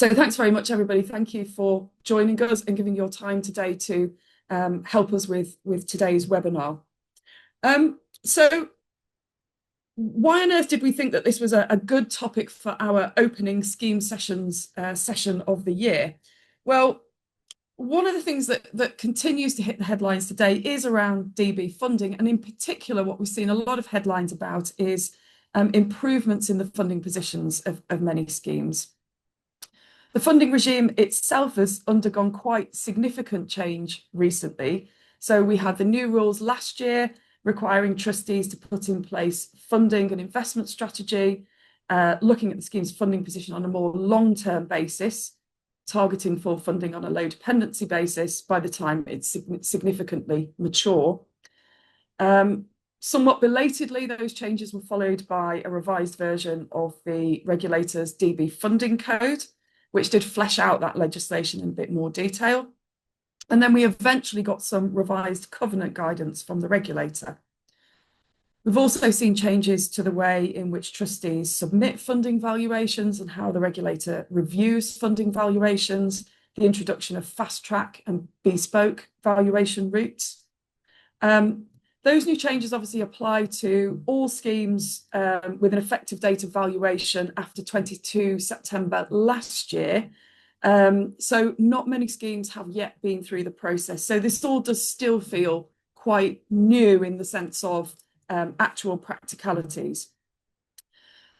So thanks very much, everybody. Thank you for joining us and giving your time today to help us with today's webinar. So why on earth did we think that this was a good topic for our opening scheme sessions session of the year? Well, one of the things that continues to hit the headlines today is around DB funding, and in particular, what we've seen a lot of headlines about is improvements in the funding positions of many schemes. The funding regime itself has undergone quite significant change recently. So we had the new rules last year requiring trustees to put in place funding and investment strategy, looking at the scheme's funding position on a more long-term basis, targeting full funding on a low dependency basis by the time it's significantly mature. Somewhat belatedly, those changes were followed by a revised version of the regulator's DB funding code, which did flesh out that legislation in a bit more detail. And then we eventually got some revised covenant guidance from the regulator. We've also seen changes to the way in which trustees submit funding valuations and how the regulator reviews funding valuations, the introduction of fast track and bespoke valuation routes. Those new changes obviously apply to all schemes with an effective date of valuation after 22 September last year. So not many schemes have yet been through the process. So this all does still feel quite new in the sense of actual practicalities.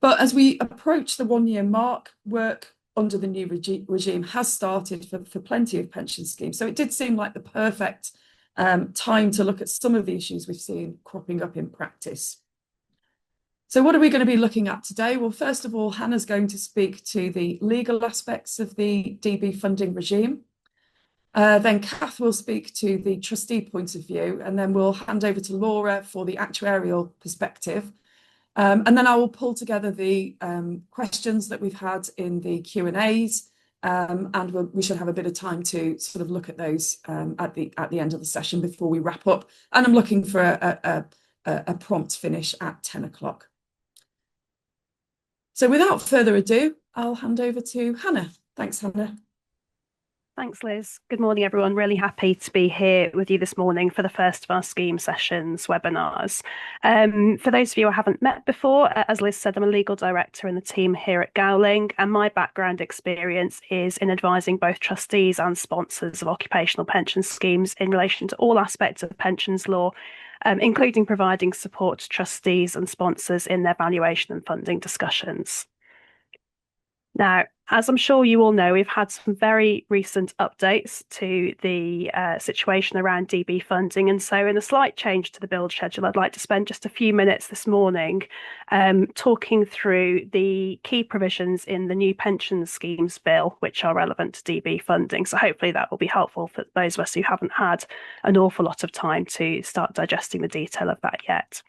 But as we approach the 1-year mark, work under the new regime has started for plenty of pension schemes. So it did seem like the perfect time to look at some of the issues we've seen cropping up in practice. So what are we going to be looking at today? Well, first of all, Hannah's going to speak to the legal aspects of the DB funding regime. Then Kath will speak to the trustee point of view, and then we'll hand over to Laura for the actuarial perspective. And then I will pull together the questions that we've had in the Q&As, and we should have a bit of time to sort of look at those at the end of the session before we wrap up. And I'm looking for a prompt finish at 10 o'clock. So without further ado, I'll hand over to Hannah. Thanks, Hannah. Thanks, Liz. Good morning, everyone. Really happy to be here with you this morning for the first of our scheme sessions webinars. For those of you I haven't met before, as Liz said, I'm a legal director in the team here at Gowling, and my background experience is in advising both trustees and sponsors of occupational pension schemes in relation to all aspects of pensions law, including providing support to trustees and sponsors in their valuation and funding discussions. Now, as I'm sure you all know, we've had some very recent updates to the situation around DB funding. And so in a slight change to the build schedule, I'd like to spend just a few minutes this morning talking through the key provisions in the new pension schemes bill, which are relevant to DB funding. So hopefully that will be helpful for those of us who haven't had an awful lot of time to start digesting the detail of that yet.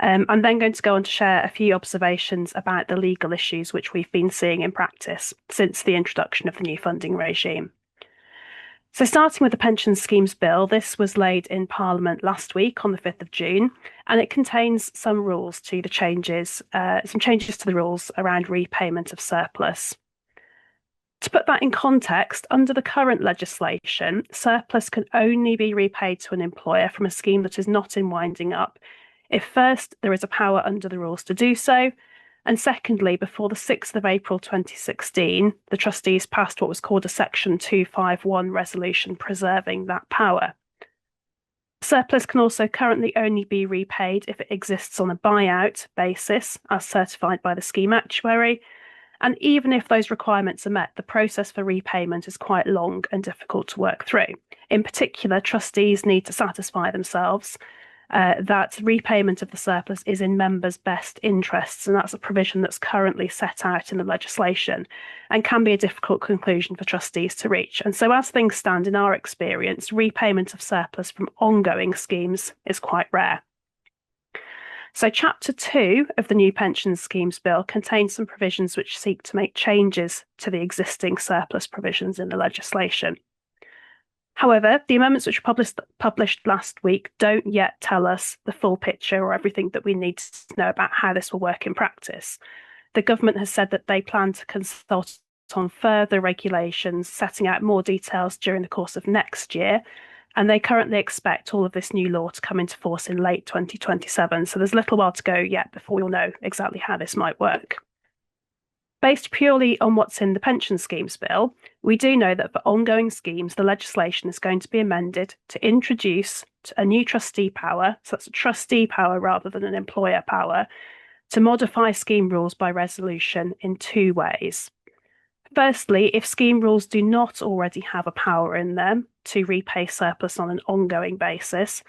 I'm then going to go on to share a few observations about the legal issues which we've been seeing in practice since the introduction of the new funding regime. So starting with the Pension Schemes Bill, this was laid in Parliament last week on the 5th of June, and it contains some rules to the changes, some changes to the rules around repayment of surplus. To put that in context, under the current legislation, surplus can only be repaid to an employer from a scheme that is not in winding up if first, there is a power under the rules to do so, and secondly, before the 6th of April 2016, the trustees passed what was called a Section 251 resolution preserving that power. Surplus can also currently only be repaid if it exists on a buyout basis, as certified by the scheme actuary, and even if those requirements are met, the process for repayment is quite long and difficult to work through. In particular, trustees need to satisfy themselves that repayment of the surplus is in members' best interests, and that's a provision that's currently set out in the legislation and can be a difficult conclusion for trustees to reach. And so as things stand in our experience, repayment of surplus from ongoing schemes is quite rare. So Chapter 2 of the new Pension Schemes Bill contains some provisions which seek to make changes to the existing surplus provisions in the legislation. However, the amendments which were published last week don't yet tell us the full picture or everything that we need to know about how this will work in practice. The government has said that they plan to consult on further regulations, setting out more details during the course of next year. And they currently expect all of this new law to come into force in late 2027. So there's a little while to go yet before we'll know exactly how this might work. Based purely on what's in the pension schemes bill, we do know that for ongoing schemes, the legislation is going to be amended to introduce a new trustee power, so that's a trustee power rather than an employer power, to modify scheme rules by resolution in two ways. Firstly, if scheme rules do not already have a power in them to repay surplus on an ongoing basis,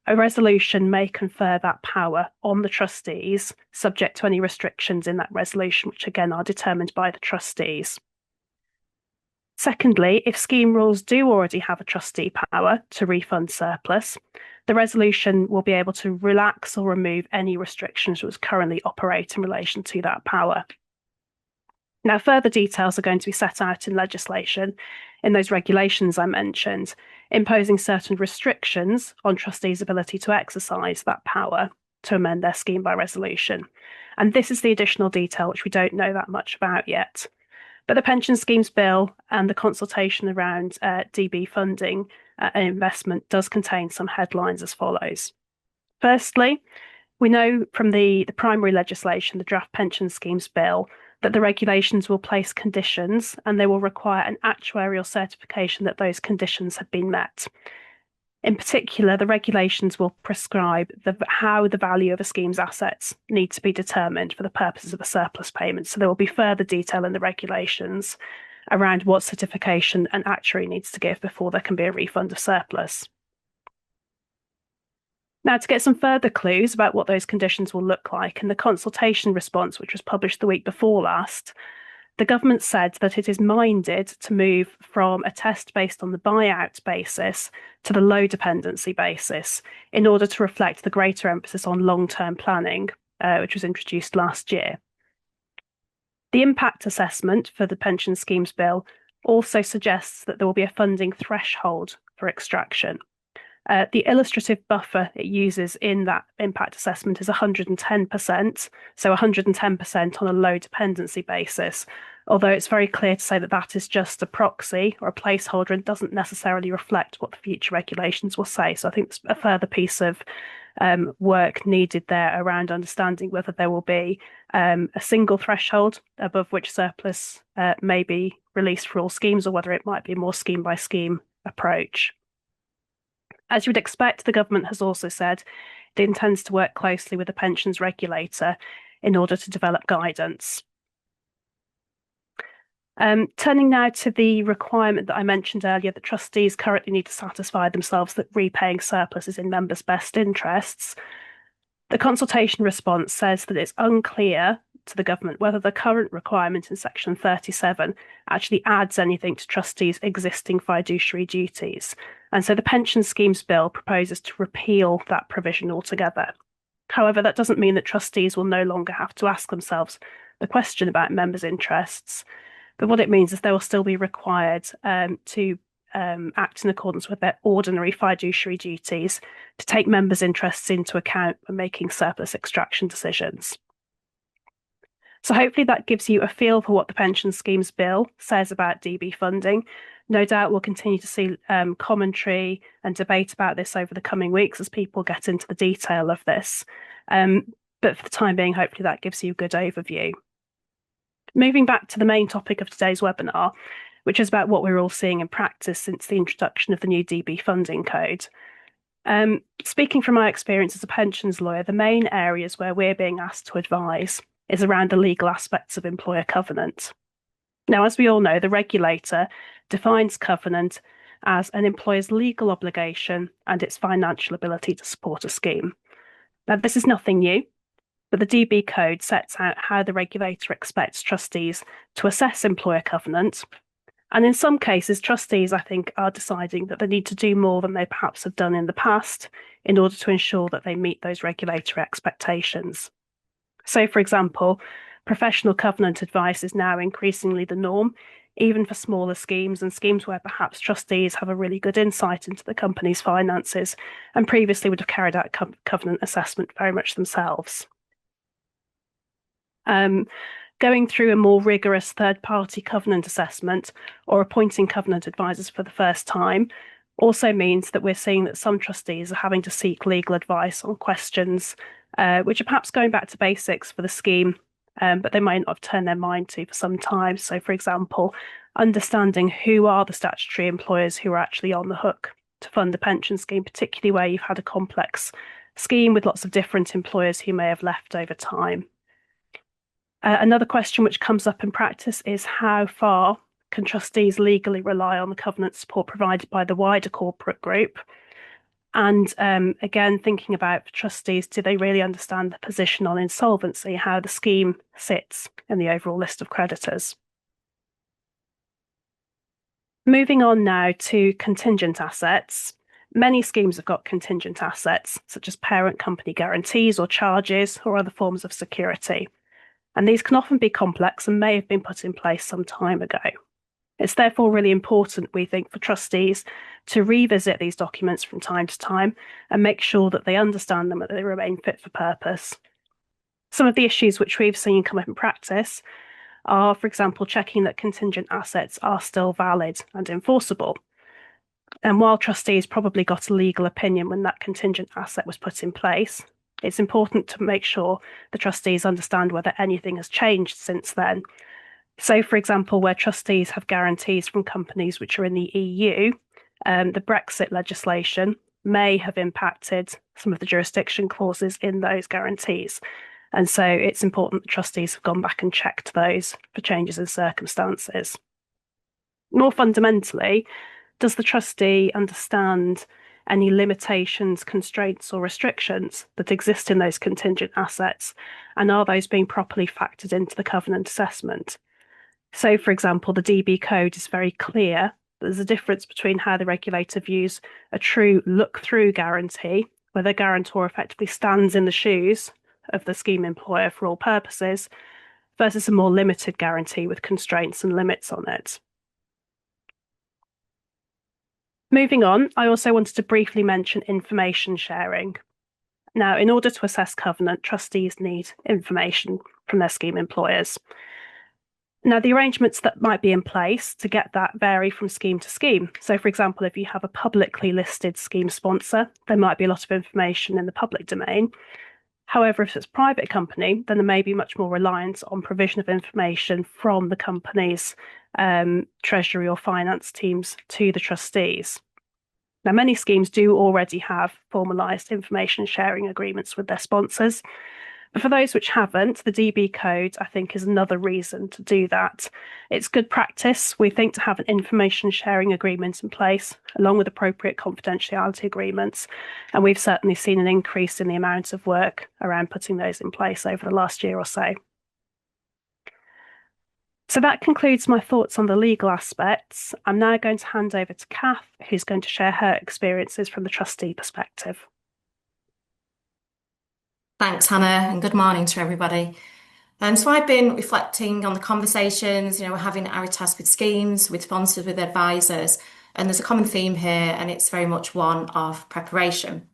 a resolution may confer that power on the trustees, subject to any restrictions in that resolution, which again are determined by the trustees. Secondly, if scheme rules do already have a trustee power to refund surplus, the resolution will be able to relax or remove any restrictions that currently operate in relation to that power. Now, further details are going to be set out in legislation in those regulations I mentioned, imposing certain restrictions on trustees' ability to exercise that power to amend their scheme by resolution. And this is the additional detail which we don't know that much about yet. But the Pension Schemes Bill and the consultation around DB funding and investment does contain some headlines as follows. Firstly, we know from the primary legislation, the Draft Pension Schemes Bill, that the regulations will place conditions and they will require an actuarial certification that those conditions have been met. In particular, the regulations will prescribe how the value of a scheme's assets need to be determined for the purposes of a surplus payment. So there will be further detail in the regulations around what certification an actuary needs to give before there can be a refund of surplus. Now, to get some further clues about what those conditions will look like, in the consultation response, which was published the week before last, the government said that it is minded to move from a test based on the buyout basis to the low dependency basis in order to reflect the greater emphasis on long-term planning, which was introduced last year. The impact assessment for the Pension Schemes Bill also suggests that there will be a funding threshold for extraction. The illustrative buffer it uses in that impact assessment is 110%, so 110% on a low dependency basis, although it's very clear to say that that is just a proxy or a placeholder and doesn't necessarily reflect what the future regulations will say. So I think there's a further piece of work needed there around understanding whether there will be a single threshold above which surplus may be released for all schemes, or whether it might be a more scheme by scheme approach. As you would expect, the government has also said it intends to work closely with the pensions regulator in order to develop guidance. Turning now to the requirement that I mentioned earlier, that trustees currently need to satisfy themselves that repaying surplus is in members' best interests. The consultation response says that it's unclear to the government whether the current requirement in section 37 actually adds anything to trustees' existing fiduciary duties. And so the Pension Schemes Bill proposes to repeal that provision altogether. However, that doesn't mean that trustees will no longer have to ask themselves the question about members' interests. But what it means is they will still be required to act in accordance with their ordinary fiduciary duties to take members' interests into account when making surplus extraction decisions. So hopefully that gives you a feel for what the Pension Schemes Bill says about DB funding. No doubt we'll continue to see commentary and debate about this over the coming weeks as people get into the detail of this. But for the time being, hopefully that gives you a good overview. Moving back to the main topic of today's webinar, which is about what we're all seeing in practice since the introduction of the new DB funding code. Speaking from my experience as a pensions lawyer, the main areas where we're being asked to advise is around the legal aspects of employer covenant. Now, as we all know, the regulator defines covenant as an employer's legal obligation and its financial ability to support a scheme. Now, this is nothing new, but the DB code sets out how the regulator expects trustees to assess employer covenant. And in some cases, trustees, I think, are deciding that they need to do more than they perhaps have done in the past in order to ensure that they meet those regulatory expectations. So, for example, professional covenant advice is now increasingly the norm, even for smaller schemes and schemes where perhaps trustees have a really good insight into the company's finances and previously would have carried out covenant assessment very much themselves. Going through a more rigorous third-party covenant assessment or appointing covenant advisors for the first time also means that we're seeing that some trustees are having to seek legal advice on questions which are perhaps going back to basics for the scheme, but they might not have turned their mind to for some time. So, for example, understanding who are the statutory employers who are actually on the hook to fund a pension scheme, particularly where you've had a complex scheme with lots of different employers who may have left over time. Another question which comes up in practice is how far can trustees legally rely on the covenant support provided by the wider corporate group? And again, thinking about trustees, do they really understand the position on insolvency, how the scheme sits in the overall list of creditors? Moving on now to contingent assets. Many schemes have got contingent assets, such as parent company guarantees or charges or other forms of security. And these can often be complex and may have been put in place some time ago. It's therefore really important, we think, for trustees to revisit these documents from time to time and make sure that they understand them and that they remain fit for purpose. Some of the issues which we've seen come up in practice are, for example, checking that contingent assets are still valid and enforceable. And while trustees probably got a legal opinion when that contingent asset was put in place, it's important to make sure the trustees understand whether anything has changed since then. So, for example, where trustees have guarantees from companies which are in the EU, the Brexit legislation may have impacted some of the jurisdiction clauses in those guarantees. And so it's important that trustees have gone back and checked those for changes in circumstances. More fundamentally, does the trustee understand any limitations, constraints, or restrictions that exist in those contingent assets? And are those being properly factored into the covenant assessment? So, for example, the DB code is very clear. There's a difference between how the regulator views a true look-through guarantee, where the guarantor effectively stands in the shoes of the scheme employer for all purposes, versus a more limited guarantee with constraints and limits on it. Moving on, I also wanted to briefly mention information sharing. Now, in order to assess covenant, trustees need information from their scheme employers. Now, the arrangements that might be in place to get that vary from scheme to scheme. So, for example, if you have a publicly listed scheme sponsor, there might be a lot of information in the public domain. However, if it's a private company, then there may be much more reliance on provision of information from the company's treasury or finance teams to the trustees. Now, many schemes do already have formalised information sharing agreements with their sponsors. But for those which haven't, the DB code, I think, is another reason to do that. It's good practice, we think, to have an information sharing agreement in place, along with appropriate confidentiality agreements. And we've certainly seen an increase in the amount of work around putting those in place over the last year or so. So that concludes my thoughts on the legal aspects. I'm now going to hand over to Kath, who's going to share her experiences from the trustee perspective. Thanks, Hannah, and good morning to everybody. So I've been reflecting on the conversations, we're having at Aritas with schemes, with sponsors, with advisors, and there's a common theme here, and it's very much one of preparation.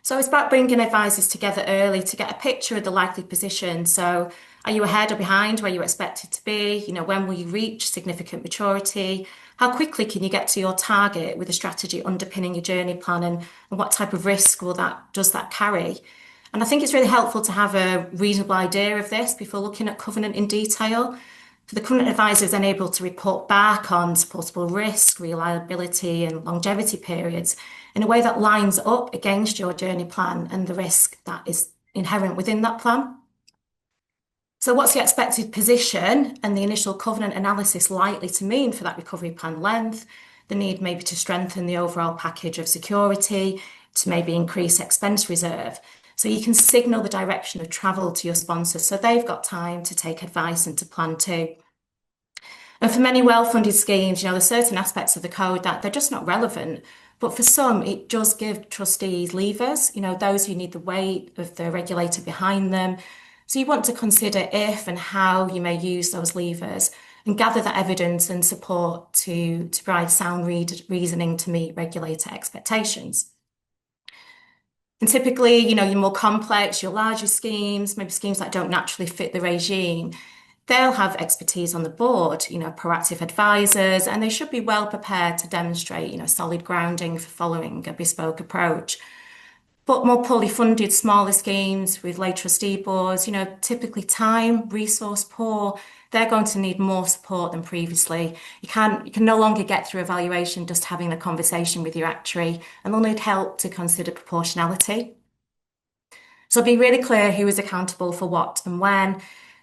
So it's about bringing advisors together early to get a picture of the likely position. So are you ahead or behind where you expected to be? When will you reach significant maturity? How quickly can you get to your target with a strategy underpinning your journey plan, and what type of risk does that carry? And I think it's really helpful to have a reasonable idea of this before looking at covenant in detail. For the covenant advisors, then able to report back on supportable risk, reliability, and longevity periods in a way that lines up against your journey plan and the risk that is inherent within that plan. So what's the expected position and the initial covenant analysis likely to mean for that recovery plan length? The need maybe to strengthen the overall package of security, to maybe increase expense reserve. So you can signal the direction of travel to your sponsors so they've got time to take advice and to plan too. And for many well-funded schemes, there's certain aspects of the code that they're just not relevant. But for some, it does give trustees levers, those who need the weight of the regulator behind them. So you want to consider if and how you may use those levers and gather that evidence and support to provide sound reasoning to meet regulator expectations. And typically, your more complex, your larger schemes, maybe schemes that don't naturally fit the regime, they'll have expertise on the board, proactive advisors, and they should be well prepared to demonstrate, solid grounding for following a bespoke approach. But more poorly funded, smaller schemes with lay trustee boards, typically time, resource poor, they're going to need more support than previously. You can no longer get through evaluation just having a conversation with your actuary, and they'll need help to consider proportionality. So be really clear who is accountable for what and when.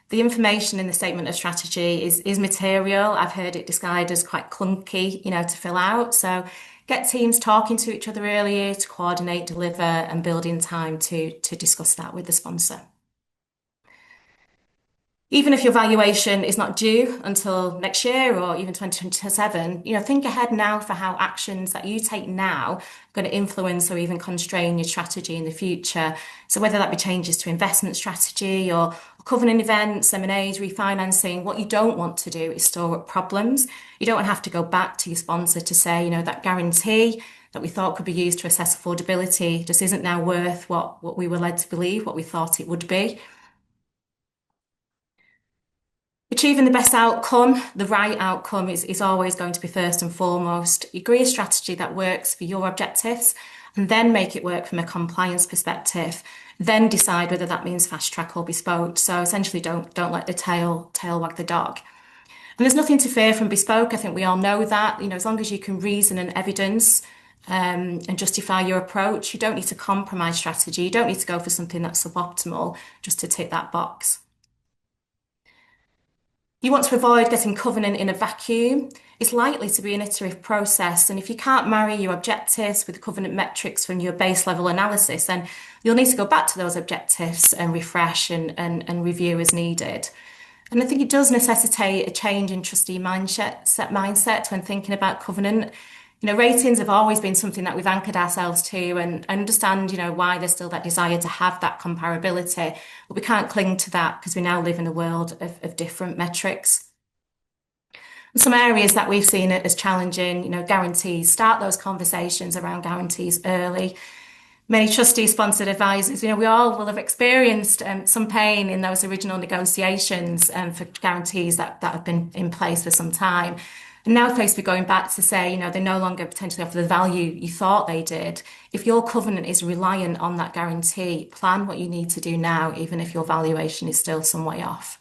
The information in the statement of strategy is material. I've heard it described as quite clunky, to fill out. So get teams talking to each other earlier to coordinate, deliver, and build in time to discuss that with the sponsor. Even if your valuation is not due until next year or even 2027, think ahead now for how actions that you take now are going to influence or even constrain your strategy in the future. So whether that be changes to investment strategy or covenant events, M&As, refinancing, what you don't want to do is store up problems. You don't have to go back to your sponsor to say, that guarantee that we thought could be used to assess affordability just isn't now worth what we were led to believe, what we thought it would be. Achieving the best outcome, the right outcome is always going to be first and foremost. Agree a strategy that works for your objectives and then make it work from a compliance perspective. Then decide whether that means fast track or bespoke. So essentially don't let the tail wag the dog. And there's nothing to fear from bespoke. I think we all know that, as long as you can reason and evidence and justify your approach, you don't need to compromise strategy. You don't need to go for something that's suboptimal just to tick that box. You want to avoid getting covenant in a vacuum. It's likely to be an iterative process. And if you can't marry your objectives with covenant metrics from your base level analysis, then you'll need to go back to those objectives and refresh and review as needed. And I think it does necessitate a change in trustee mindset when thinking about covenant. Ratings have always been something that we've anchored ourselves to and understand, why there's still that desire to have that comparability. But we can't cling to that because we now live in a world of different metrics. And some areas that we've seen it as challenging, guarantees, start those conversations around guarantees early. Many trustee-sponsored advisors, we all will have experienced some pain in those original negotiations for guarantees that have been in place for some time. And now faced with going back to say, they no longer potentially offer the value you thought they did. If your covenant is reliant on that guarantee, plan what you need to do now, even if your valuation is still some way off.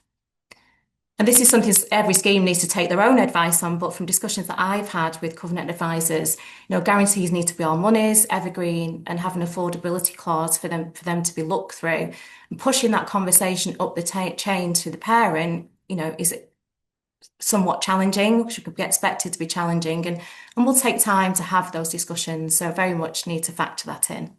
And this is something every scheme needs to take their own advice on, but from discussions that I've had with covenant advisors, guarantees need to be all monies, evergreen, and have an affordability clause for them to be looked through. And pushing that conversation up the chain to the parent, is somewhat challenging, should be expected to be challenging, and will take time to have those discussions. So very much need to factor that in.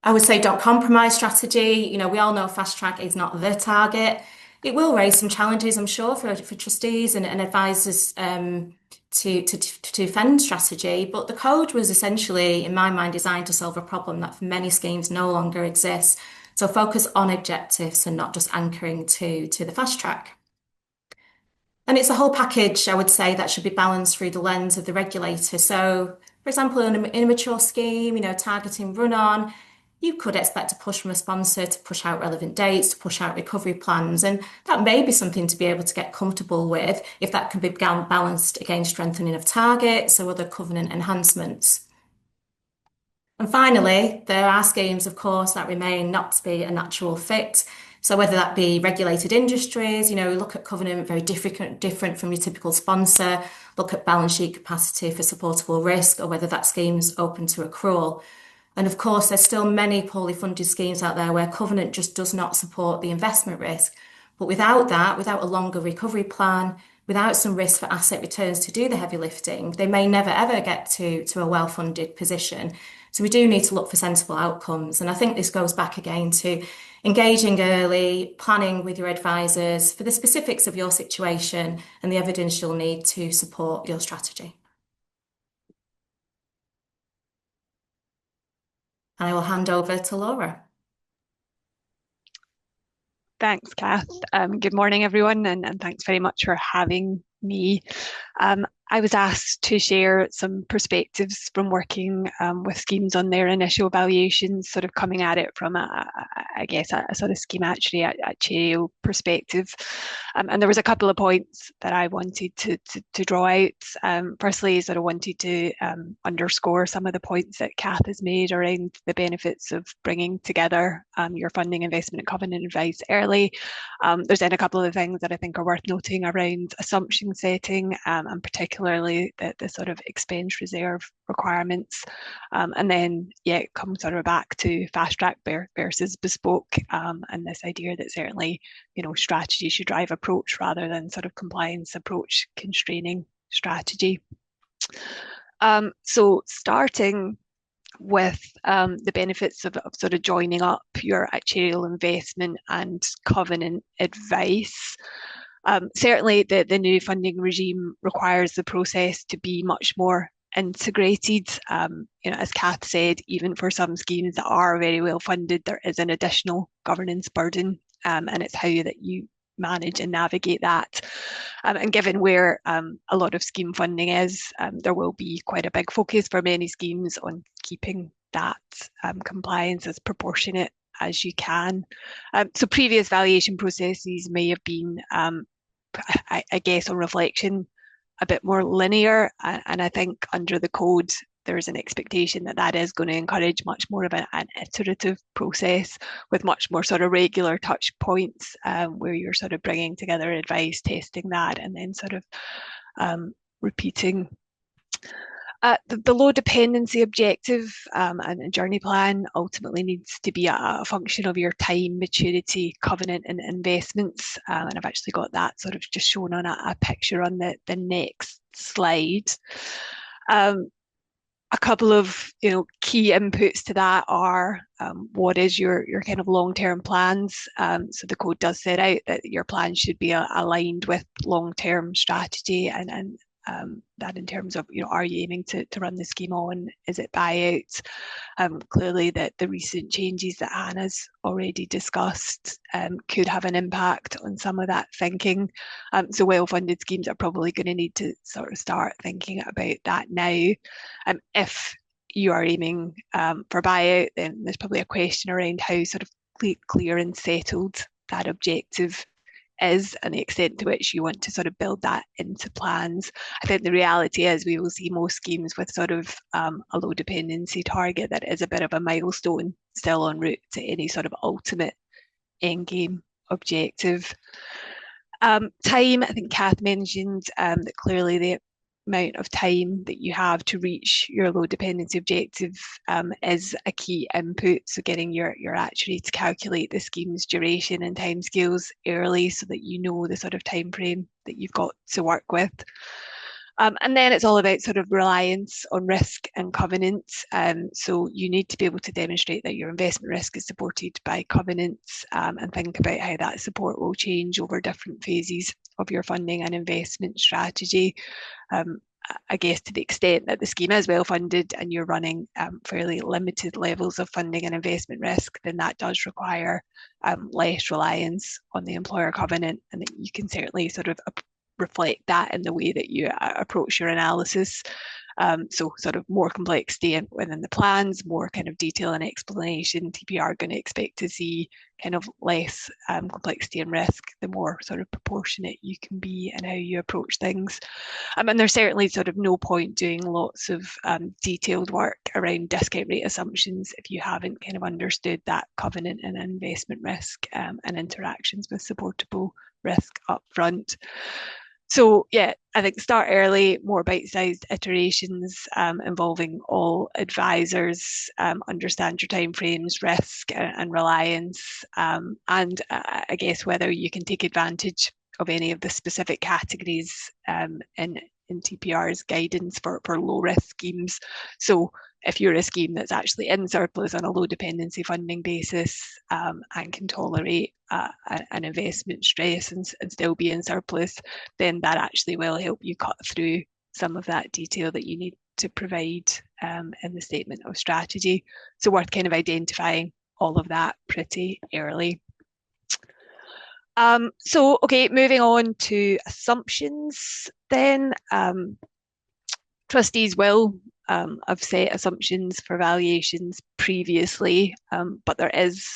I would say don't compromise strategy. We all know fast track is not the target. It will raise some challenges, I'm sure, for trustees and advisors to defend strategy. But the code was essentially, in my mind, designed to solve a problem that for many schemes no longer exists. So focus on objectives and not just anchoring to the fast track. And it's a whole package, I would say, that should be balanced through the lens of the regulator. So, for example, in an immature scheme, targeting run-on, you could expect to push from a sponsor to push out relevant dates, to push out recovery plans. And that may be something to be able to get comfortable with if that can be balanced against strengthening of targets or other covenant enhancements. And finally, there are schemes, of course, that remain not to be a natural fit. So whether that be regulated industries, look at covenant very different from your typical sponsor, look at balance sheet capacity for supportable risk, or whether that scheme's open to accrual. And of course, there's still many poorly funded schemes out there where covenant just does not support the investment risk. But without that, without a longer recovery plan, without some risk for asset returns to do the heavy lifting, they may never ever get to a well-funded position. So we do need to look for sensible outcomes. And I think this goes back again to engaging early, planning with your advisors for the specifics of your situation and the evidence you'll need to support your strategy. And I will hand over to Laura. Thanks, Kath. Good morning, everyone, and thanks very much for having me. I was asked to share some perspectives from working with schemes on their initial valuations, sort of coming at it from I guess, a sort of scheme actuarial perspective. And there was a couple of points that I wanted to draw out. Firstly, sort of wanted to underscore some of the points that Kath has made around the benefits of bringing together your funding, investment and covenant advice early. There's then a couple of things that I think are worth noting around assumption setting, and particularly the sort of expense reserve requirements. And then, yeah, it comes sort of back to fast track versus bespoke, and this idea that certainly, strategy should drive approach rather than sort of compliance approach constraining strategy. So starting with the benefits of sort of joining up your actuarial investment and covenant advice. Certainly the new funding regime requires the process to be much more integrated. As Kath said, even for some schemes that are very well funded, there is an additional governance burden, and it's how that you manage and navigate that. And given where a lot of scheme funding is, there will be quite a big focus for many schemes on keeping that compliance as proportionate as you can. So previous valuation processes may have been, I guess on reflection, a bit more linear. And I think under the code, there's an expectation that that is going to encourage much more of an iterative process with much more sort of regular touch points, where you're sort of bringing together advice, testing that, and then sort of repeating. The low dependency objective and journey plan ultimately needs to be a function of your time, maturity, covenant and investments. And I've actually got that sort of just shown on a picture on the next slide. A couple of key inputs to that are what is your kind of long-term plans. So the code does set out that your plan should be aligned with long-term strategy and that in terms of are you aiming to run the scheme on? Is it buyout? Clearly that the recent changes that Hannah's already discussed could have an impact on some of that thinking. So well-funded schemes are probably going to need to sort of start thinking about that now. If you are aiming for buyout, then there's probably a question around how sort of clear and settled that objective is and the extent to which you want to sort of build that into plans. I think the reality is we will see most schemes with sort of a low dependency target that is a bit of a milestone still en route to any sort of ultimate end game objective. Time, I think Kath mentioned that clearly the amount of time that you have to reach your low dependency objective is a key input. So getting your actuary to calculate the scheme's duration and timescales early so that you know the sort of time frame that you've got to work with. And then it's all about sort of reliance on risk and covenants. So you need to be able to demonstrate that your investment risk is supported by covenants, and think about how that support will change over different phases of your funding and investment strategy. I guess to the extent that the scheme is well funded and you're running fairly limited levels of funding and investment risk, then that does require less reliance on the employer covenant, and that you can certainly sort of reflect that in the way that you approach your analysis. So sort of more complexity within the plans, more kind of detail and explanation. TPR are going to expect to see kind of less complexity and risk, the more sort of proportionate you can be in how you approach things. And there's certainly sort of no point doing lots of detailed work around discount rate assumptions if you haven't kind of understood that covenant and investment risk and interactions with supportable risk up front. So yeah, I think start early, more bite-sized iterations involving all advisors, understand your timeframes, risk and reliance, and I guess whether you can take advantage of any of the specific categories in TPR's guidance for low risk schemes. So if you're a scheme that's actually in surplus on a low dependency funding basis and can tolerate an investment stress and still be in surplus, then that actually will help you cut through some of that detail that you need to provide in the statement of strategy. So worth kind of identifying all of that pretty early. So, okay, moving on to assumptions then. Trustees will have set assumptions for valuations previously, but there is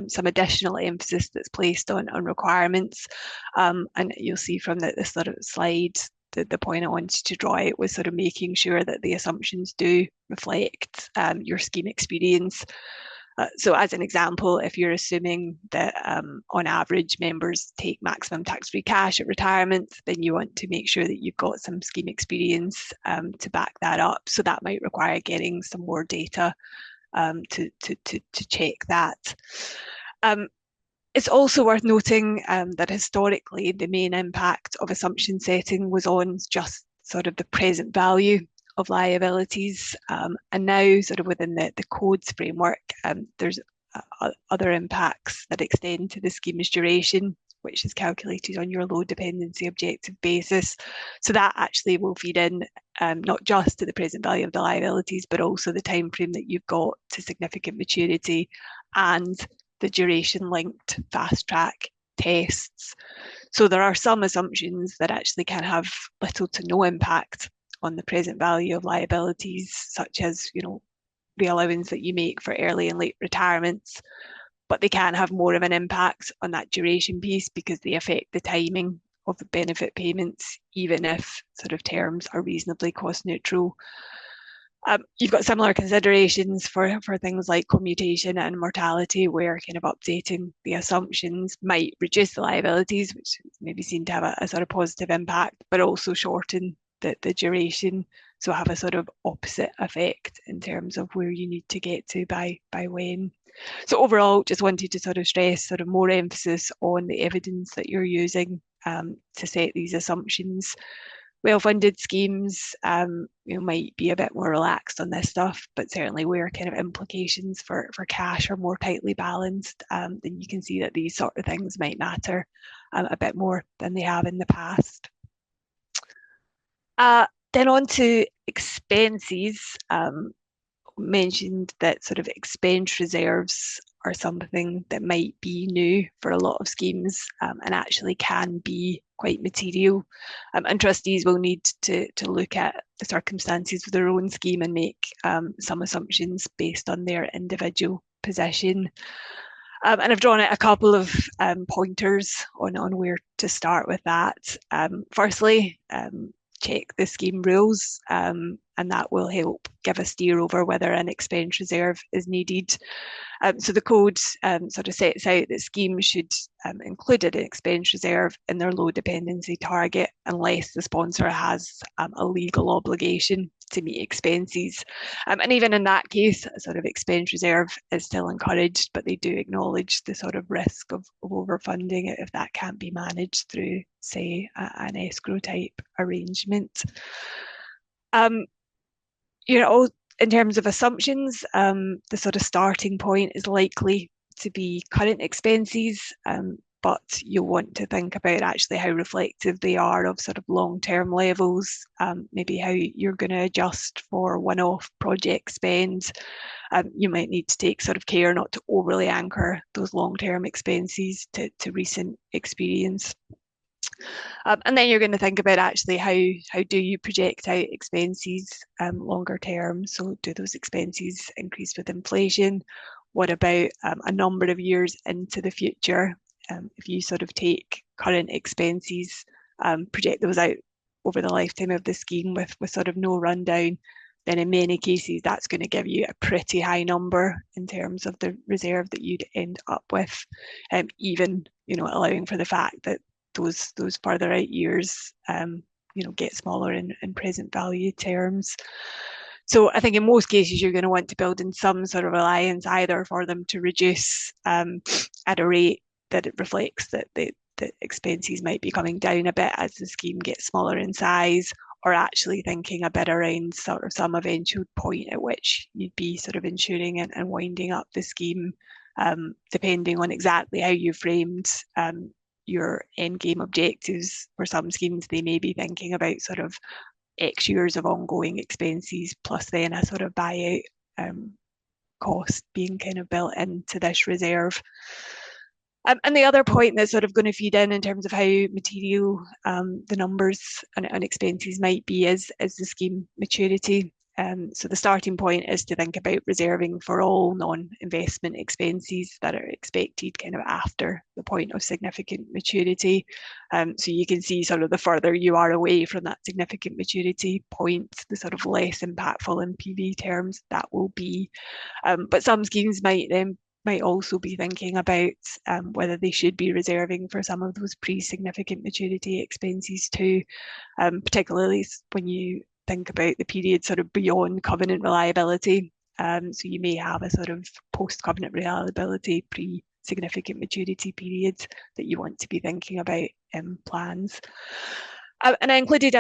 some additional emphasis that's placed on requirements. And you'll see from the sort of slide, the point I wanted to draw out was sort of making sure that the assumptions do reflect your scheme experience. So as an example, if you're assuming that on average members take maximum tax-free cash at retirement, then you want to make sure that you've got some scheme experience to back that up. So that might require getting some more data to check that. It's also worth noting that historically the main impact of assumption setting was on just sort of the present value of liabilities, and now sort of within the codes framework, there's other impacts that extend to the scheme's duration, which is calculated on your low dependency objective basis. So that actually will feed in not just to the present value of the liabilities, but also the time frame that you've got to significant maturity and the duration linked fast track tests. So there are some assumptions that actually can have little to no impact on the present value of liabilities, such as, you know, the allowance that you make for early and late retirements, but they can have more of an impact on that duration piece because they affect the timing of the benefit payments, even if sort of terms are reasonably cost neutral. You've got similar considerations for things like commutation and mortality, where kind of updating the assumptions might reduce the liabilities, which maybe seem to have a sort of positive impact, but also shorten the duration, so have a sort of opposite effect in terms of where you need to get to by when. So overall, just wanted to sort of stress sort of more emphasis on the evidence that you're using to set these assumptions. Well-funded schemes might be a bit more relaxed on this stuff, but certainly where kind of implications for cash are more tightly balanced, then you can see that these sort of things might matter a bit more than they have in the past. Then on to expenses. Mentioned that sort of expense reserves are something that might be new for a lot of schemes and actually can be quite material. And trustees will need to look at the circumstances of their own scheme and make some assumptions based on their individual position. And I've drawn out a couple of pointers on where to start with that. Firstly, check the scheme rules, and that will help give a steer over whether an expense reserve is needed. So the code sort of sets out that schemes should include an expense reserve in their low dependency target unless the sponsor has a legal obligation to meet expenses. And even in that case, a sort of expense reserve is still encouraged, but they do acknowledge the sort of risk of overfunding it if that can't be managed through, say, an escrow type arrangement. In terms of assumptions, the sort of starting point is likely to be current expenses, but you'll want to think about actually how reflective they are of sort of long-term levels, maybe how you're going to adjust for one-off project spend. You might need to take sort of care not to overly anchor those long-term expenses to recent experience. And then you're going to think about actually how do you project out expenses longer term? So do those expenses increase with inflation? What about a number of years into the future? If you sort of take current expenses, project those out over the lifetime of the scheme with sort of no rundown, then in many cases that's going to give you a pretty high number in terms of the reserve that you'd end up with, even allowing for the fact that those further out years get smaller in present value terms. So I think in most cases you're going to want to build in some sort of reliance either for them to reduce at a rate that it reflects that the expenses might be coming down a bit as the scheme gets smaller in size, or actually thinking a bit around sort of some eventual point at which you'd be sort of insuring and winding up the scheme, depending on exactly how you framed your end game objectives. For some schemes, they may be thinking about sort of X years of ongoing expenses plus then a sort of buyout cost being kind of built into this reserve. And the other point that's sort of going to feed in terms of how material the numbers and expenses might be is the scheme maturity. So the starting point is to think about reserving for all non-investment expenses that are expected kind of after the point of significant maturity. So you can see sort of the further you are away from that significant maturity point, the sort of less impactful in PV terms that will be. But some schemes might also be thinking about whether they should be reserving for some of those pre-significant maturity expenses too, particularly when you think about the period sort of beyond covenant reliability. So you may have a sort of post-covenant reliability, pre-significant maturity period that you want to be thinking about in plans. And I included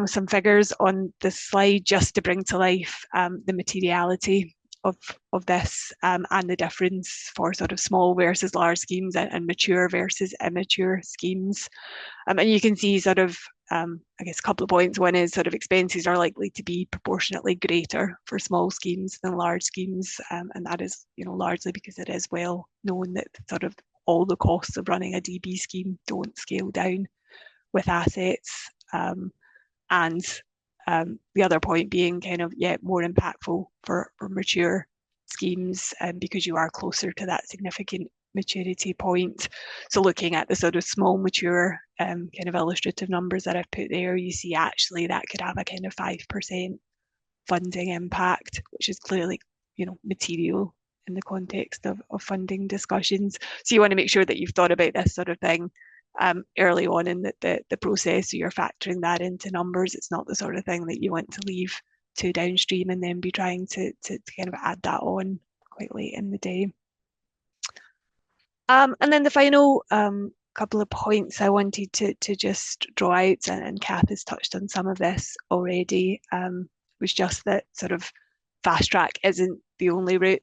some figures on the slide just to bring to life the materiality of this and the difference for sort of small versus large schemes and mature versus immature schemes. And you can see sort of, I guess, a couple of points. One is sort of expenses are likely to be proportionately greater for small schemes than large schemes. And that is, largely because it is well known that sort of all the costs of running a DB scheme don't scale down with assets. And the other point being kind of, more impactful for mature schemes because you are closer to that significant maturity point. So looking at the sort of small mature kind of illustrative numbers that I've put there, you see actually that could have a kind of 5% funding impact, which is clearly, material in the context of funding discussions. So you want to make sure that you've thought about this sort of thing early on in the process, so you're factoring that into numbers. It's not the sort of thing that you want to leave to downstream and then be trying to kind of add that on quite late in the day. And then the final couple of points I wanted to just draw out, and Kath has touched on some of this already, was just that sort of fast track isn't the only route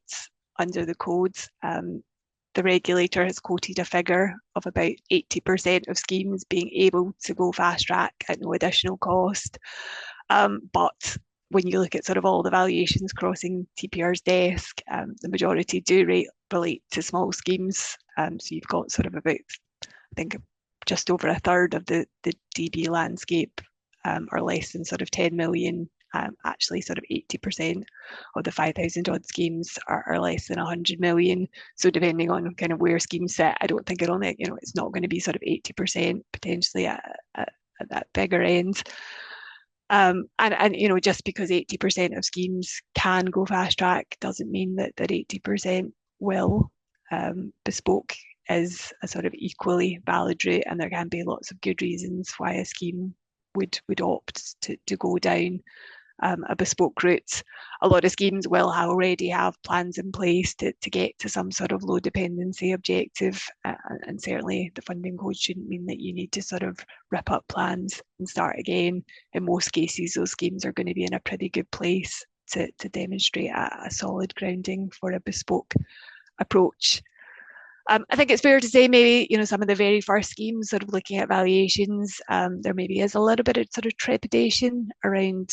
under the codes. The regulator has quoted a figure of about 80% of schemes being able to go fast track at no additional cost. But when you look at sort of all the valuations crossing TPR's desk, the majority do relate to small schemes. So you've got sort of about, I think, just over a third of the DB landscape or less than sort of 10 million. Actually, sort of 80% of the 5,000 odd schemes are less than 100 million. So depending on kind of where schemes sit, I don't think it's not going to be sort of 80% potentially at that bigger end. And just because 80% of schemes can go fast track doesn't mean that 80% will. Bespoke is a sort of equally valid route, and there can be lots of good reasons why a scheme would opt to go down a bespoke route. A lot of schemes will already have plans in place to get to some sort of low dependency objective, and certainly the funding code shouldn't mean that you need to sort of rip up plans and start again. In most cases, those schemes are going to be in a pretty good place to demonstrate a solid grounding for a bespoke approach. I think it's fair to say maybe, some of the very first schemes sort of looking at valuations, there maybe is a little bit of sort of trepidation around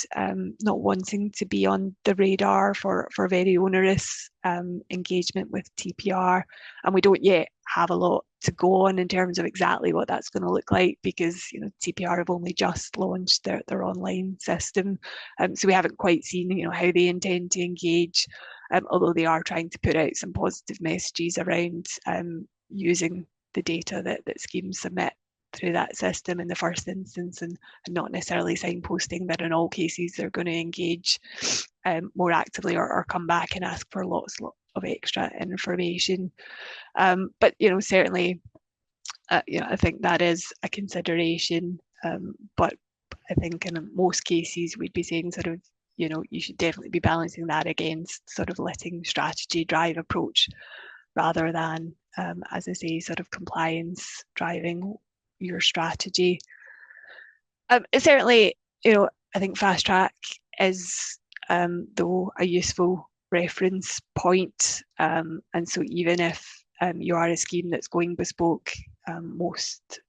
not wanting to be on the radar for very onerous engagement with TPR. And we don't yet have a lot to go on in terms of exactly what that's going to look like because, TPR have only just launched their online system. So we haven't quite seen, how they intend to engage. Although they are trying to put out some positive messages around using the data that schemes submit through that system in the first instance, and not necessarily signposting that in all cases they're going to engage more actively or come back and ask for lots of extra information. But certainly, I think that is a consideration. But I think in most cases we'd be saying sort of, you should definitely be balancing that against sort of letting strategy drive approach rather than, as I say, sort of compliance driving your strategy. Certainly, I think fast track is, though, a useful reference point. And so even if you are a scheme that's going bespoke, most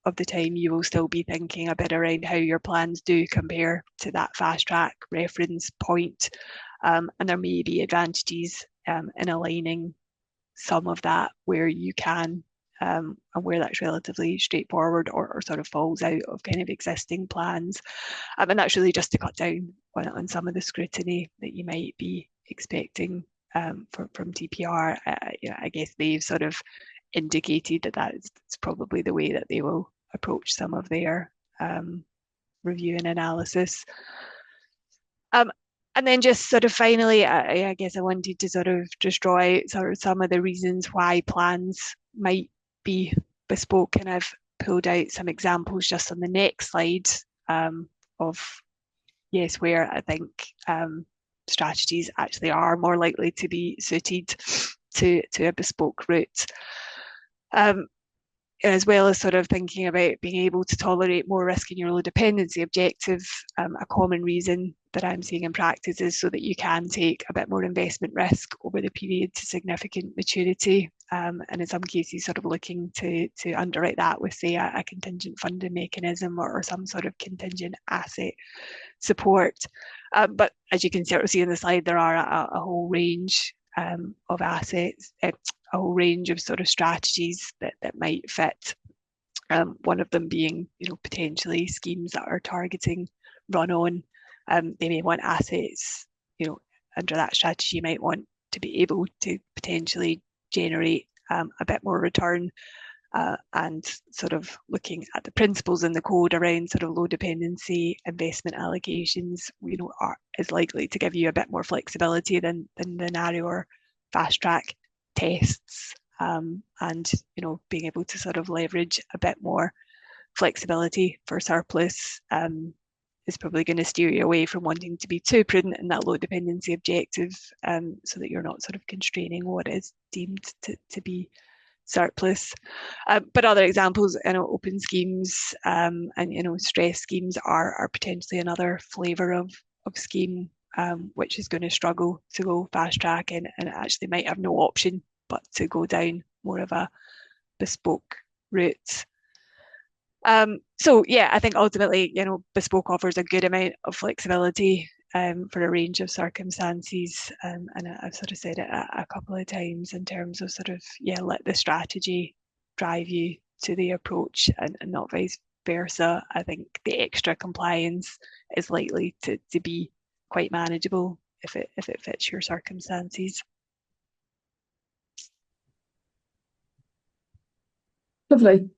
of the time you will still be thinking a bit around how your plans do compare to that fast track reference point. And there may be advantages in aligning some of that where you can, and where that's relatively straightforward or sort of falls out of kind of existing plans. And that's really just to cut down on some of the scrutiny that you might be expecting from TPR. I guess they've sort of indicated that that's probably the way that they will approach some of their review and analysis. And then just sort of finally, I guess I wanted to sort of just draw out sort of some of the reasons why plans might be bespoke, and I've pulled out some examples just on the next slide of, yes, where I think strategies actually are more likely to be suited to a bespoke route. As well as sort of thinking about being able to tolerate more risk in your low dependency objective. A common reason that I'm seeing in practice is so that you can take a bit more investment risk over the period to significant maturity, and in some cases sort of looking to underwrite that with, say, a contingent funding mechanism or some sort of contingent asset support. But as you can sort of see in the slide, there are a whole range of assets, a whole range of sort of strategies that might fit. One of them being, potentially schemes that are targeting run-on. They may want assets, under that strategy, you might want to be able to potentially generate a bit more return, and sort of looking at the principles in the code around sort of low dependency investment allocations, is likely to give you a bit more flexibility than the narrower fast track tests, and being able to sort of leverage a bit more flexibility for surplus is probably going to steer you away from wanting to be too prudent in that low dependency objective, so that you're not sort of constraining what is deemed to be surplus. But other examples, open schemes and stress schemes are potentially another flavour of scheme which is going to struggle to go fast track and actually might have no option but to go down more of a bespoke route. So yeah, I think ultimately, bespoke offers a good amount of flexibility for a range of circumstances, and I've sort of said it a couple of times in terms of sort of, let the strategy drive you to the approach and not vice versa. I think the extra compliance is likely to be quite manageable if it fits your circumstances. Lovely.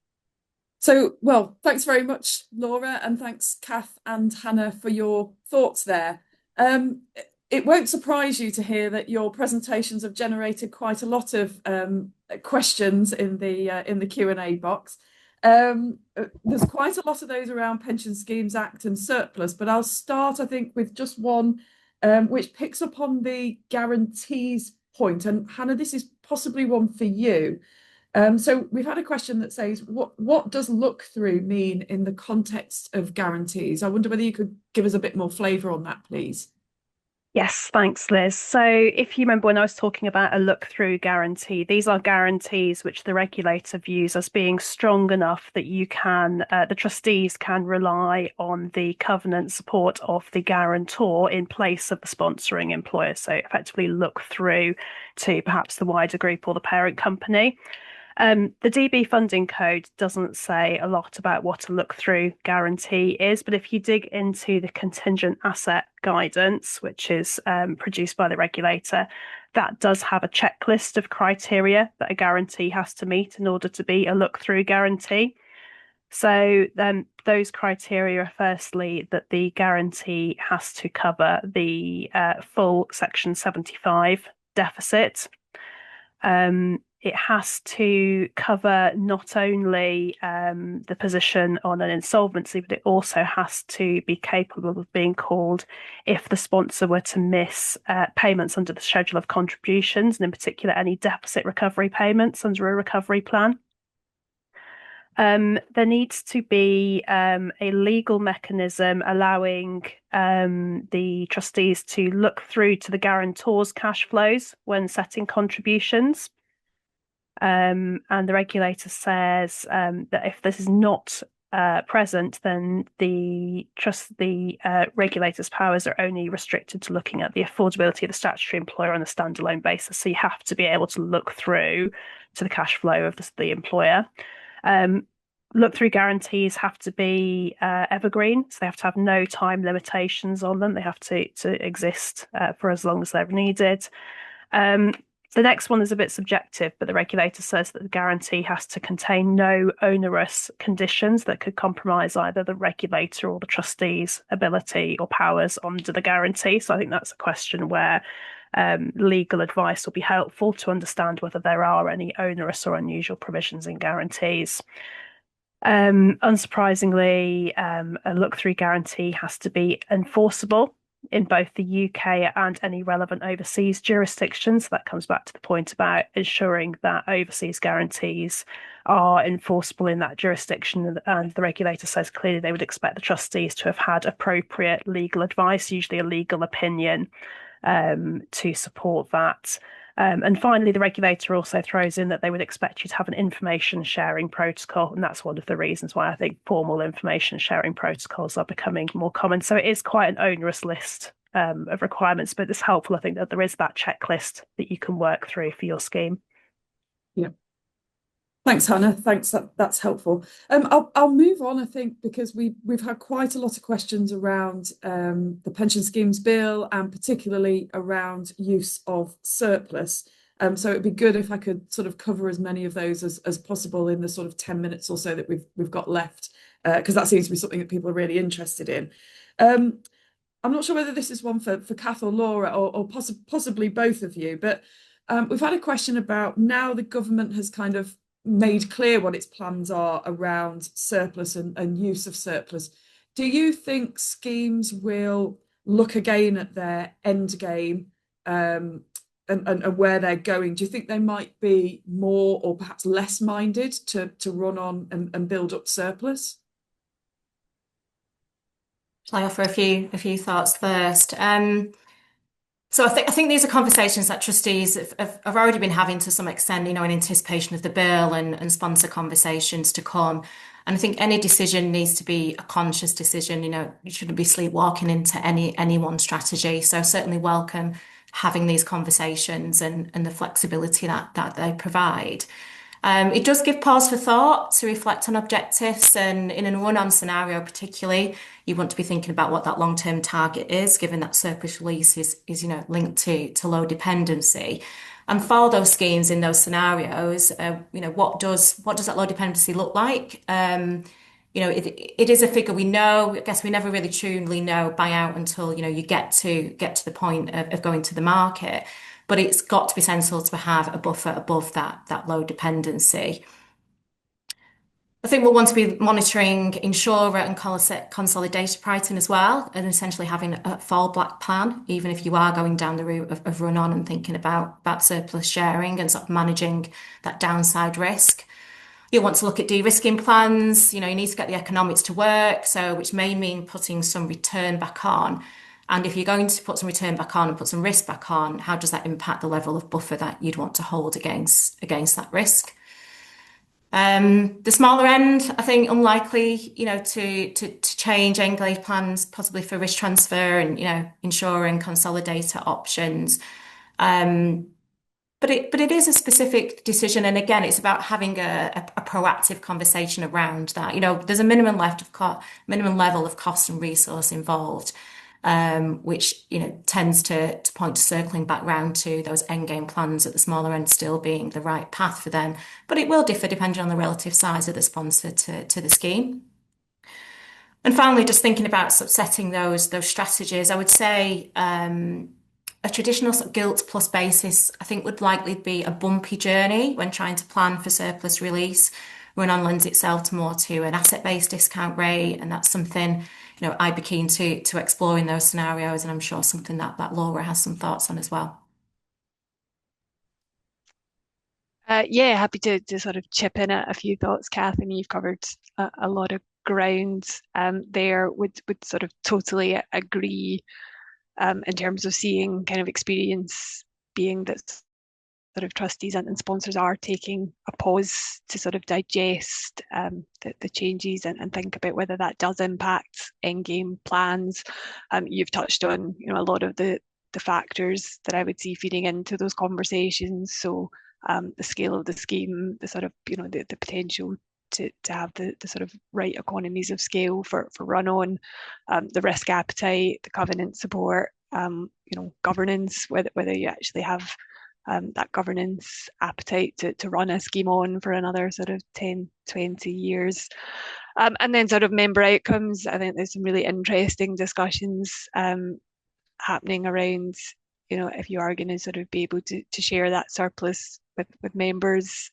So, well, thanks very much, Laura, and thanks, Kath and Hannah, for your thoughts there. It won't surprise you to hear that your presentations have generated quite a lot of questions in the Q&A box. There's quite a lot of those around Pension Schemes Act and surplus, but I'll start, I think, with just one which picks up on the guarantees point. And Hannah, this is possibly one for you. So we've had a question that says, what does look through mean in the context of guarantees? I wonder whether you could give us a bit more flavour on that, please. Yes, thanks, Liz. So if you remember when I was talking about a look-through guarantee, these are guarantees which the regulator views as being strong enough that the trustees can rely on the covenant support of the guarantor in place of the sponsoring employer. So effectively look through to perhaps the wider group or the parent company. The DB funding code doesn't say a lot about what a look-through guarantee is, but if you dig into the contingent asset guidance, which is produced by the regulator, that does have a checklist of criteria that a guarantee has to meet in order to be a look-through guarantee. So those criteria are firstly that the guarantee has to cover the full Section 75 deficit. It has to cover not only the position on an insolvency, but it also has to be capable of being called if the sponsor were to miss payments under the schedule of contributions, and in particular any deficit recovery payments under a recovery plan. There needs to be a legal mechanism allowing the trustees to look through to the guarantor's cash flows when setting contributions. And the regulator says that if this is not present, then the regulator's powers are only restricted to looking at the affordability of the statutory employer on a standalone basis. So you have to be able to look through to the cash flow of the employer. Look-through guarantees have to be evergreen, so they have to have no time limitations on them. They have to exist for as long as they're needed. The next one is a bit subjective, but the regulator says that the guarantee has to contain no onerous conditions that could compromise either the regulator or the trustee's ability or powers under the guarantee. So I think that's a question where legal advice will be helpful to understand whether there are any onerous or unusual provisions in guarantees. Unsurprisingly, a look-through guarantee has to be enforceable in both the UK and any relevant overseas jurisdictions. So that comes back to the point about ensuring that overseas guarantees are enforceable in that jurisdiction. And the regulator says clearly they would expect the trustees to have had appropriate legal advice, usually a legal opinion, to support that. And finally, the regulator also throws in that they would expect you to have an information sharing protocol. And that's one of the reasons why I think formal information sharing protocols are becoming more common. So it is quite an onerous list of requirements, but it's helpful, I think, that there is that checklist that you can work through for your scheme. Yeah. Thanks, Hannah. Thanks. That's helpful. I'll move on, I think, because we've had quite a lot of questions around the pension schemes bill and particularly around use of surplus. So it'd be good if I could sort of cover as many of those as possible in the sort of 10 minutes or so that we've got left, because that seems to be something that people are really interested in. I'm not sure whether this is one for Kath or Laura or possibly both of you, but we've had a question about now the government has kind of made clear what its plans are around surplus and use of surplus. Do you think schemes will look again at their end game and where they're going? Do you think they might be more or perhaps less minded to run on and build up surplus? Shall I offer a few thoughts first? So I think these are conversations that trustees have already been having to some extent, in anticipation of the bill and sponsor conversations to come. And I think any decision needs to be a conscious decision. You shouldn't be sleepwalking into any one strategy. So certainly welcome having these conversations and the flexibility that they provide. It does give pause for thought to reflect on objectives, and in a run-on scenario particularly, you want to be thinking about what that long-term target is, given that surplus release is linked to low dependency. And for those schemes in those scenarios, what does that low dependency look like? It is a figure we know. I guess we never really truly know buyout until you get to the point of going to the market. But it's got to be sensible to have a buffer above that low dependency. I think we'll want to be monitoring insurer and consolidated pricing as well, and essentially having a fallback plan, even if you are going down the route of run on and thinking about surplus sharing and sort of managing that downside risk. You'll want to look at de-risking plans. You need to get the economics to work, which may mean putting some return back on. And if you're going to put some return back on and put some risk back on, how does that impact the level of buffer that you'd want to hold against that risk? The smaller end, I think, unlikely, to change engage plans, possibly for risk transfer and, ensuring consolidator options. But it is a specific decision, and again, it's about having a proactive conversation around that. There's a minimum level of cost and resource involved, which tends to point to circling back round to those endgame plans at the smaller end still being the right path for them. But it will differ depending on the relative size of the sponsor to the scheme. And finally, just thinking about sort of setting those strategies, I would say a traditional sort of gilt plus basis, I think, would likely be a bumpy journey when trying to plan for surplus release. Run-on lends itself to more to an asset-based discount rate, and that's something I'd be keen to explore in those scenarios, and I'm sure something that Laura has some thoughts on as well. Yeah, happy to sort of chip in a few thoughts, Kath. And you've covered a lot of ground there. Would sort of totally agree in terms of seeing kind of experience being that sort of trustees and sponsors are taking a pause to sort of digest the changes and think about whether that does impact endgame plans. You've touched on, you know, a lot of the factors that I would see feeding into those conversations. So the scale of the scheme, the sort of, you know, the potential to have the sort of right economies of scale for run-on, the risk appetite, the covenant support, you know, governance, whether you actually have that governance appetite to run a scheme on for another sort of 10, 20 years. And then sort of member outcomes. I think there's some really interesting discussions happening around, you know, if you are going to sort of be able to share that surplus with members,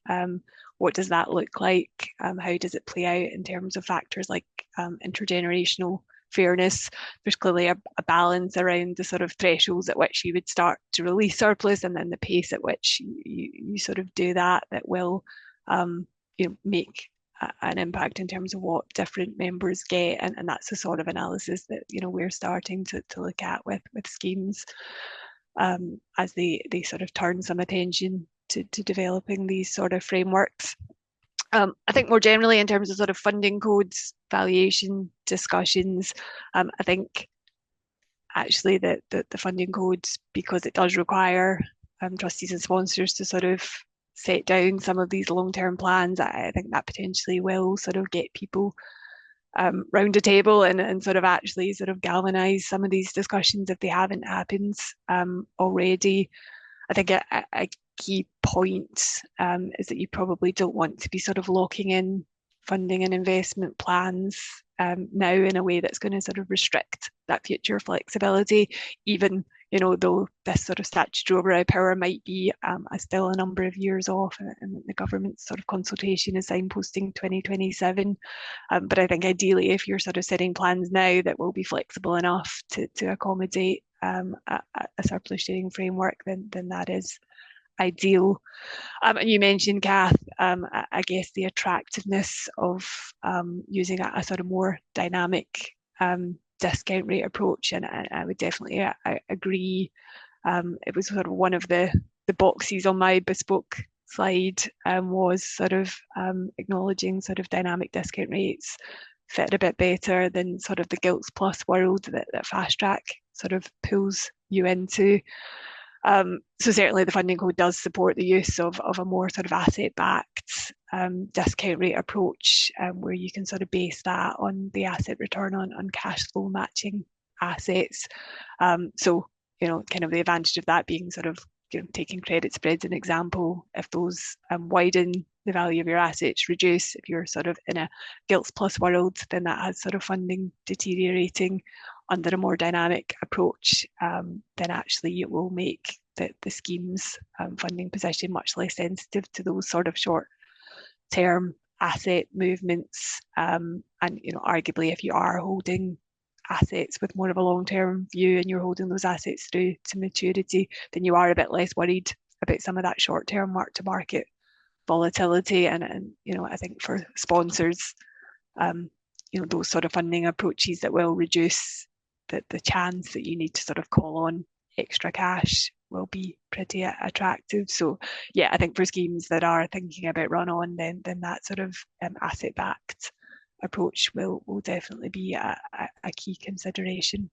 what does that look like? How does it play out in terms of factors like intergenerational fairness? There's clearly a balance around the sort of thresholds at which you would start to release surplus, and then the pace at which you sort of do that will you know, make an impact in terms of what different members get, and that's the sort of analysis that, you know, we're starting to look at with schemes as they sort of turn some attention to developing these sort of frameworks. I think more generally in terms of sort of funding codes, valuation discussions, I think actually that the funding codes, because it does require trustees and sponsors to sort of set down some of these long-term plans, I think that potentially will sort of get people round a table and sort of actually sort of galvanise some of these discussions if they haven't happened already. I think a key point is that you probably don't want to be sort of locking in funding and investment plans now in a way that's going to sort of restrict that future flexibility, even, you know, though this sort of statutory override power might be still a number of years off, and the government's sort of consultation is signposting 2027. But I think ideally, if you're sort of setting plans now that will be flexible enough to accommodate a surplus sharing framework, then that is ideal. And you mentioned, Kath, I guess the attractiveness of using a sort of more dynamic discount rate approach, and I would definitely agree. It was sort of one of the boxes on my bespoke slide was sort of acknowledging sort of dynamic discount rates fit a bit better than sort of the gilts plus world that Fast Track sort of pulls you into. So certainly the funding code does support the use of a more sort of asset-backed discount rate approach, where you can sort of base that on the asset return on cash flow matching assets. So, you know, kind of the advantage of that being sort of, you know, taking credit spreads as an example, if those widen, the value of your assets reduce. If you're sort of in a gilts plus world, then that has sort of funding deteriorating. Under a more dynamic approach, then actually it will make the scheme's funding position much less sensitive to those sort of short-term asset movements. And, you know, arguably, if you are holding assets with more of a long-term view and you're holding those assets through to maturity, then you are a bit less worried about some of that short-term mark-to-market volatility. And you know, I think for sponsors, you know, those sort of funding approaches that will reduce the chance that you need to sort of call on extra cash will be pretty attractive. So yeah, I think for schemes that are thinking about run on, then that sort of asset backed approach will definitely be a key consideration.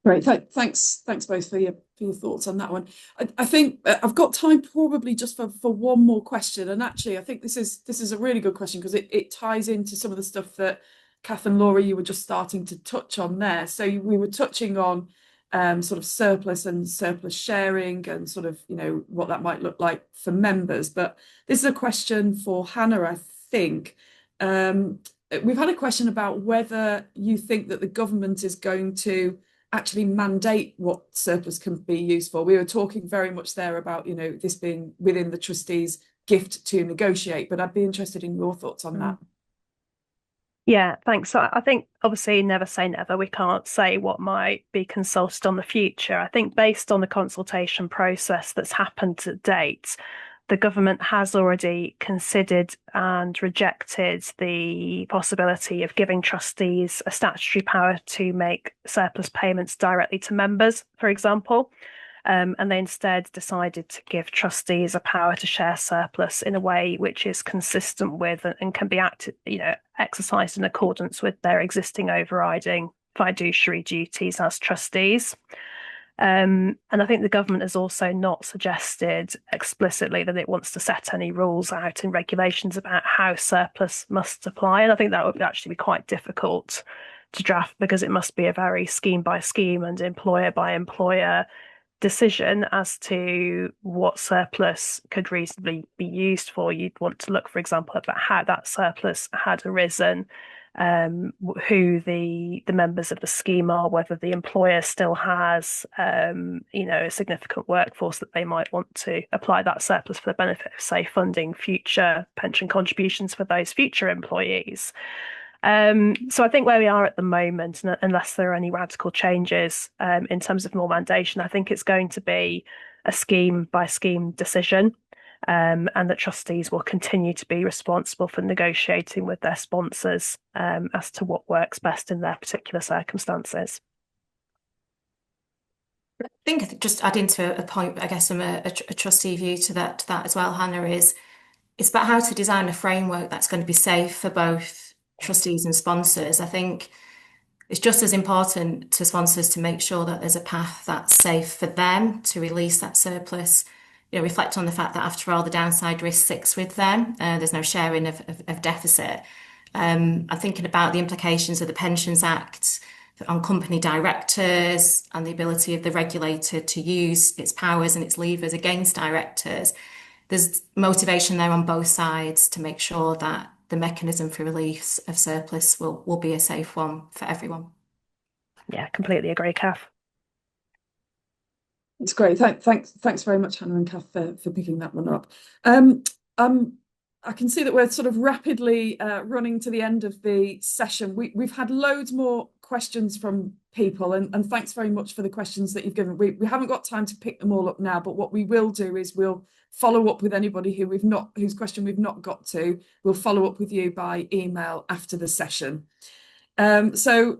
Great, thanks both for your thoughts on that one. I think I've got time probably just for one more question, and actually I think this is a really good question because it ties into some of the stuff that Kath and Laura, you were just starting to touch on there. So we were touching on sort of surplus and surplus sharing and sort of, you know, what that might look like for members. But this is a question for Hannah, I think. We've had a question about whether you think that the government is going to actually mandate what surplus can be used for. We were talking very much there about, you know, this being within the trustees' gift to negotiate, but I'd be interested in your thoughts on that. Yeah, thanks. So I think obviously never say never. We can't say what might be consulted on the future. I think based on the consultation process that's happened to date, the government has already considered and rejected the possibility of giving trustees a statutory power to make surplus payments directly to members, for example. and they instead decided to give trustees a power to share surplus in a way which is consistent with and can be exercised in accordance with their existing overriding fiduciary duties as trustees. And I think the government has also not suggested explicitly that it wants to set any rules out in regulations about how surplus must apply. And I think that would actually be quite difficult to draft, because it must be a very scheme by scheme and employer by employer decision as to what surplus could reasonably be used for. You'd want to look, for example, about how that surplus had arisen, who the members of the scheme are, whether the employer still has a significant workforce that they might want to apply that surplus for the benefit of, say, funding future pension contributions for those future employees. So I think where we are at the moment, unless there are any radical changes in terms of normandation, I think it's going to be a scheme by scheme decision, and that trustees will continue to be responsible for negotiating with their sponsors as to what works best in their particular circumstances. I think just adding to a point, I guess, from a trustee view to that as well, Hannah, is it's about how to design a framework that's going to be safe for both trustees and sponsors. I think it's just as important to sponsors to make sure that there's a path that's safe for them to release that surplus. Reflect on the fact that after all, the downside risk sits with them. There's no sharing of deficit. I'm thinking about the implications of the Pensions Act on company directors and the ability of the regulator to use its powers and its levers against directors. There's motivation there on both sides to make sure that the mechanism for release of surplus will be a safe one for everyone. Yeah, completely agree, Kath. It's great. Thanks very much, Hannah and Kath, for picking that one up. I can see that we're sort of rapidly running to the end of the session. We've had loads more questions from people, and thanks very much for the questions that you've given. We haven't got time to pick them all up now, but what we will do is we'll follow up with anybody whose question we've not got to. We'll follow up with you by email after the session. So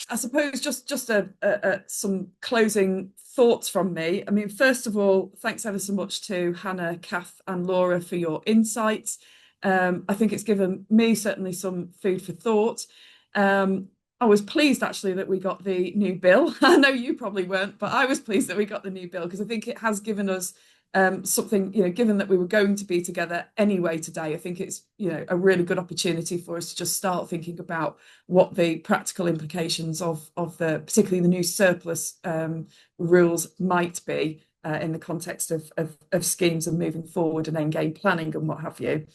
I suppose just some closing thoughts from me. I mean, first of all, thanks ever so much to Hannah, Kath and Laura for your insights. I think it's given me certainly some food for thought. I was pleased actually that we got the new bill. I know you probably weren't, but I was pleased that we got the new bill, because I think it has given us something, given that we were going to be together anyway today. I think it's, a really good opportunity for us to just start thinking about what the practical implications of particularly the new surplus rules might be in the context of schemes and moving forward and end game planning and what have you.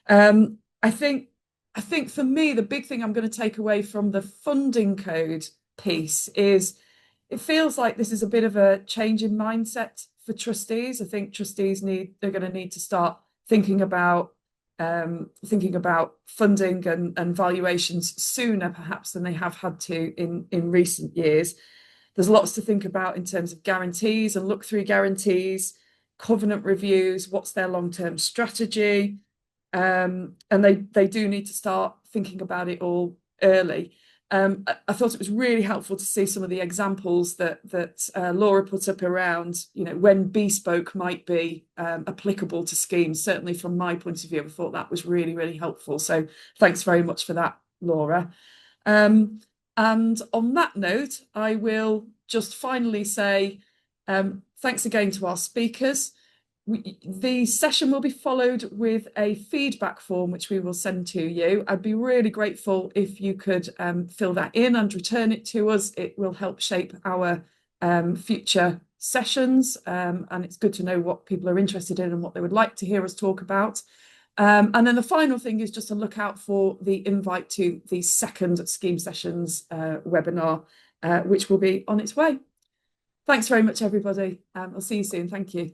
I think for me, the big thing I'm going to take away from the funding code piece is it feels like this is a bit of a change in mindset for trustees. I think trustees they're going to need to start thinking about funding and valuations sooner perhaps than they have had to in recent years. There's lots to think about in terms of guarantees and look-through guarantees, covenant reviews, what's their long-term strategy, and they do need to start thinking about it all early. I thought it was really helpful to see some of the examples that Laura put up around, when bespoke might be applicable to schemes. Certainly from my point of view, I thought that was really, really helpful. So thanks very much for that, Laura. And on that note, I will just finally say thanks again to our speakers. The session will be followed with a feedback form, which we will send to you. I'd be really grateful if you could fill that in and return it to us. It will help shape our future sessions, and it's good to know what people are interested in and what they would like to hear us talk about. And then the final thing is just to look out for the invite to the second Scheme Sessions webinar, which will be on its way. Thanks very much, everybody. I'll see you soon. Thank you.